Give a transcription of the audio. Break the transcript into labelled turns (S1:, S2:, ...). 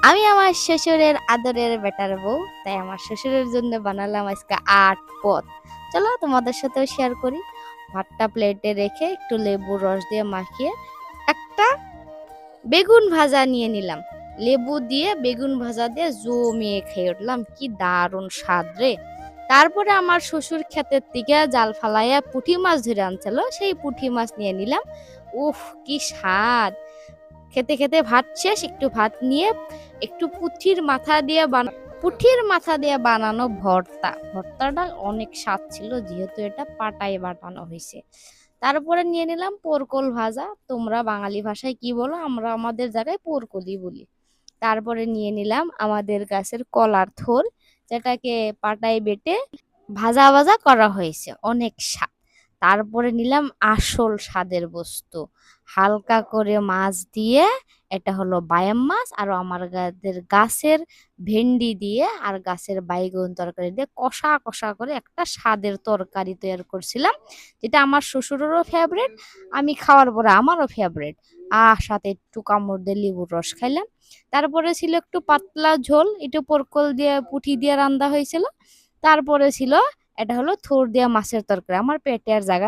S1: আমি আমার শ্বশুরের আদরের বেটার বউ, তাই আমার শ্বশুরের জন্য বানালাম আজকে ৮ পদ। চলো তোমাদের সাথেও শেয়ার করি। ভাতটা প্লেটে রেখে একটু লেবুর রস দিয়ে মাখিয়ে একটা বেগুন ভাজা নিয়ে নিলাম। লেবু দিয়ে বেগুন ভাজা দিয়ে জমিয়ে খেয়ে উঠলাম, কি দারুণ স্বাদ রে। তারপরে আমার শ্বশুর ক্ষেতের থেকে জাল ফালাইয়া পুঁটি মাছ ধরে আনছিল, সেই পুঁটি মাছ নিয়ে নিলাম। উফ, কি স্বাদ। খেতে খেতে ভাত শেষ, একটু ভাত নিয়ে একটু পুঁঠির মাথা দিয়ে বানানো ভর্তাটা অনেক স্বাদ ছিল, যেহেতু এটা পাটায় বাটানো হয়েছে। তারপরে নিয়ে নিলাম পোরকল ভাজা, তোমরা বাঙালি ভাষায় কি বলো, আমরা আমাদের জায়গায় পোরকলই বলি। তারপরে নিয়ে নিলাম আমাদের গাছের কলার থোর, যেটাকে পাটায় বেটে ভাজা ভাজা করা হয়েছে, অনেক স্বাদ। তারপরে নিলাম আসল স্বাদের বস্তু, হালকা করে মাছ দিয়ে, এটা হলো বায়াম মাছ, আর আমার গাছের ভেন্ডি দিয়ে আর গাছের বাইগন তরকারি দিয়ে কষা কষা করে একটা স্বাদের তরকারি তৈরি করছিলাম, যেটা আমার শ্বশুরেরও ফেভারিট, আমি খাওয়ার পরে আমারও ফেভারিট। সাথে একটু কামড় দিয়ে লেবুর রস খাইলাম। তারপরে ছিল একটু পাতলা ঝোল, একটু পোরকল দিয়ে পুঁটি দিয়ে রান্না হয়েছিল। তারপরে ছিল, এটা হলো থোর দিয়া মাছের তরকারি, আমার পেটে আর জায়গা